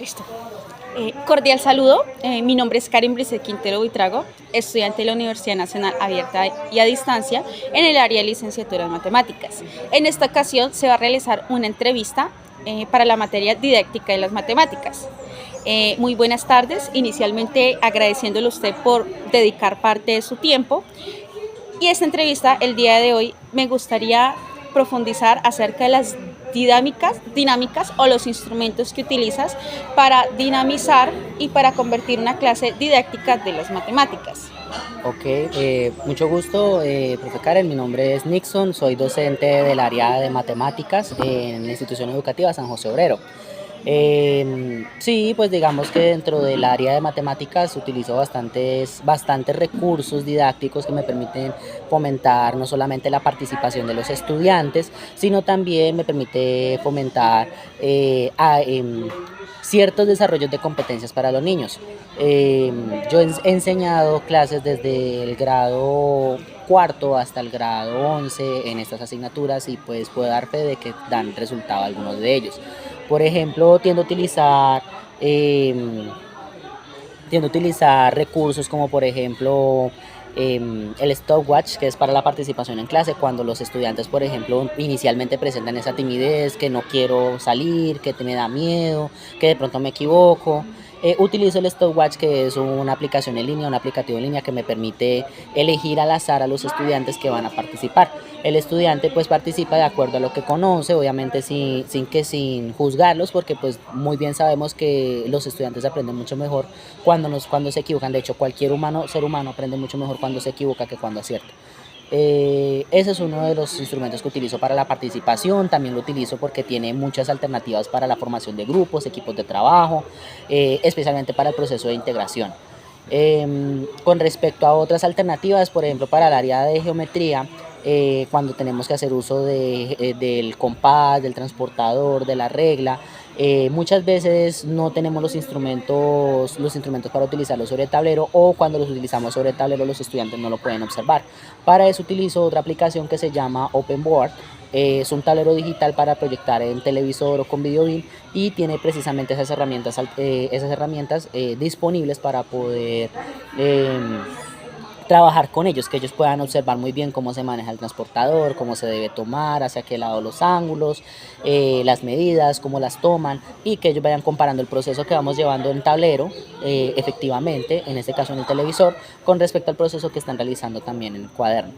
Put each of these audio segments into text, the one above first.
Listo. Cordial saludo. Mi nombre es Karen Brice Quintero Buitrago, estudiante de la Universidad Nacional Abierta y a Distancia en el área de licenciatura en Matemáticas. En esta ocasión se va a realizar una entrevista para la materia didáctica de las matemáticas. Muy buenas tardes. Inicialmente agradeciéndole a usted por dedicar parte de su tiempo. Y esta entrevista, el día de hoy, me gustaría profundizar acerca de las dinámicas o los instrumentos que utilizas para dinamizar y para convertir una clase didáctica de las matemáticas. Ok, mucho gusto, profe Karen. Mi nombre es Nixon, soy docente del área de matemáticas en la institución educativa San José Obrero. Sí, pues digamos que dentro del área de matemáticas utilizo bastantes recursos didácticos que me permiten fomentar no solamente la participación de los estudiantes, sino también me permite fomentar ciertos desarrollos de competencias para los niños. Yo he enseñado clases desde el grado cuarto hasta el grado 11 en estas asignaturas y pues puedo dar fe de que dan resultado algunos de ellos. Por ejemplo, tiendo a utilizar recursos como por ejemplo el stopwatch, que es para la participación en clase, cuando los estudiantes, por ejemplo, inicialmente presentan esa timidez, que no quiero salir, que me da miedo, que de pronto me equivoco. Utilizo el stopwatch, que es una aplicación en línea, un aplicativo en línea que me permite elegir al azar a los estudiantes que van a participar. El estudiante pues participa de acuerdo a lo que conoce, obviamente sin juzgarlos, porque pues muy bien sabemos que los estudiantes aprenden mucho mejor cuando se equivocan. De hecho, cualquier ser humano aprende mucho mejor cuando se equivoca que cuando acierta. Ese es uno de los instrumentos que utilizo para la participación. También lo utilizo porque tiene muchas alternativas para la formación de grupos, equipos de trabajo, especialmente para el proceso de integración. Con respecto a otras alternativas, por ejemplo, para el área de geometría, cuando tenemos que hacer uso del compás, del transportador, de la regla, muchas veces no tenemos los instrumentos para utilizarlos sobre el tablero, o cuando los utilizamos sobre el tablero los estudiantes no lo pueden observar. Para eso utilizo otra aplicación que se llama OpenBoard. Es un tablero digital para proyectar en televisor o con video beam, y tiene precisamente esas herramientas disponibles para poder trabajar con ellos, que ellos puedan observar muy bien cómo se maneja el transportador, cómo se debe tomar, hacia qué lado los ángulos, las medidas, cómo las toman, y que ellos vayan comparando el proceso que vamos llevando en tablero, efectivamente, en este caso en el televisor, con respecto al proceso que están realizando también en el cuaderno.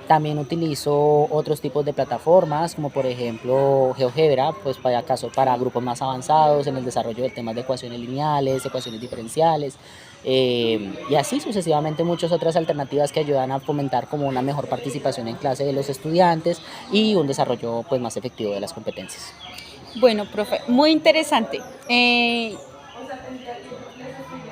También utilizo otros tipos de plataformas, como por ejemplo GeoGebra, pues para grupos más avanzados en el desarrollo de temas de ecuaciones lineales, ecuaciones diferenciales, y así sucesivamente muchas otras alternativas que ayudan a fomentar como una mejor participación en clase de los estudiantes y un desarrollo pues más efectivo de las competencias. Bueno, profe, muy interesante.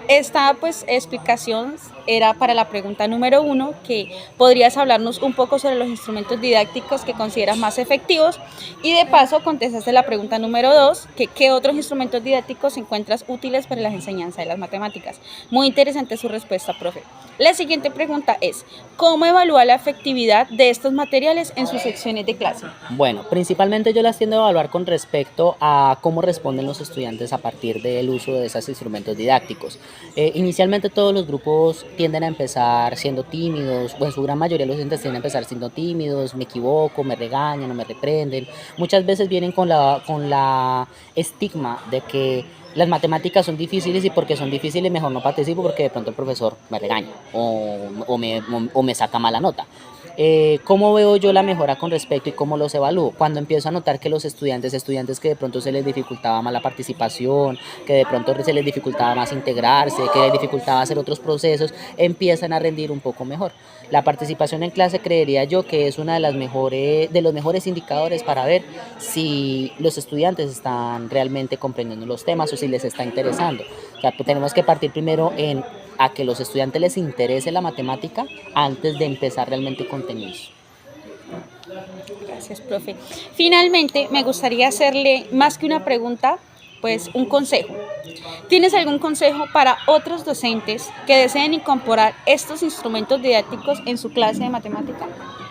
Esta pues explicación era para la pregunta número 1, que podrías hablarnos un poco sobre los instrumentos didácticos que consideras más efectivos, y de paso contestaste la pregunta número 2, que qué otros instrumentos didácticos encuentras útiles para las enseñanzas de las matemáticas. Muy interesante su respuesta, profe. La siguiente pregunta es, ¿cómo evalúa la efectividad de estos materiales en sus secciones de clase? Bueno, principalmente yo las tiendo a evaluar con respecto a cómo responden los estudiantes a partir del uso de esos instrumentos didácticos. Inicialmente todos los grupos tienden a empezar siendo tímidos, o en su gran mayoría los estudiantes tienden a empezar siendo tímidos, me equivoco, me regañan o me reprenden. Muchas veces vienen con la estigma de que las matemáticas son difíciles, y porque son difíciles mejor no participo porque de pronto el profesor me regaña o me saca mala nota. ¿Cómo veo yo la mejora con respecto y cómo los evalúo? Cuando empiezo a notar que los estudiantes que de pronto se les dificultaba más la participación, que de pronto se les dificultaba más integrarse, que les dificultaba hacer otros procesos, empiezan a rendir un poco mejor. La participación en clase, creería yo, que es una de los mejores indicadores para ver si los estudiantes están realmente comprendiendo los temas o si les está interesando. O sea, pues tenemos que partir primero a que los estudiantes les interese la matemática antes de empezar realmente contenidos. Gracias, profe. Finalmente, me gustaría hacerle, más que una pregunta, pues un consejo. ¿Tienes algún consejo para otros docentes que deseen incorporar estos instrumentos didácticos en su clase de matemática?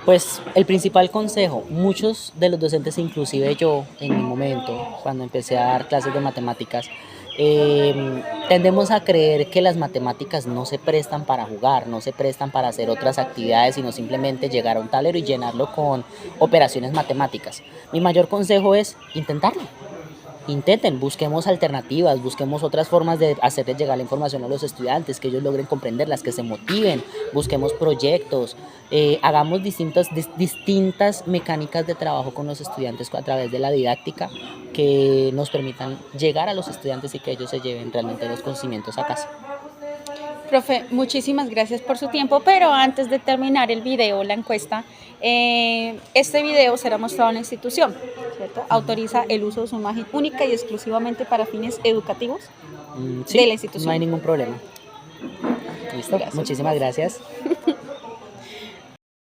Pues el principal consejo, muchos de los docentes, inclusive yo en mi momento, cuando empecé a dar clases de matemáticas, tendemos a creer que las matemáticas no se prestan para jugar, no se prestan para hacer otras actividades, sino simplemente llegar a un tablero y llenarlo con operaciones matemáticas. Mi mayor consejo es intentarlo. Intenten, busquemos alternativas, busquemos otras formas de hacerles llegar la información a los estudiantes, que ellos logren comprenderlas, que se motiven, busquemos proyectos, hagamos distintas mecánicas de trabajo con los estudiantes a través de la didáctica que nos permitan llegar a los estudiantes y que ellos se lleven realmente los conocimientos a casa. Profe, muchísimas gracias por su tiempo, pero antes de terminar el video, la encuesta, este video será mostrado en la institución, ¿cierto? Autoriza el uso de su imagen única y exclusivamente para fines educativos Sí, de la institución. no hay ningún problema. ¿Listo? Gracias. Muchísimas gracias.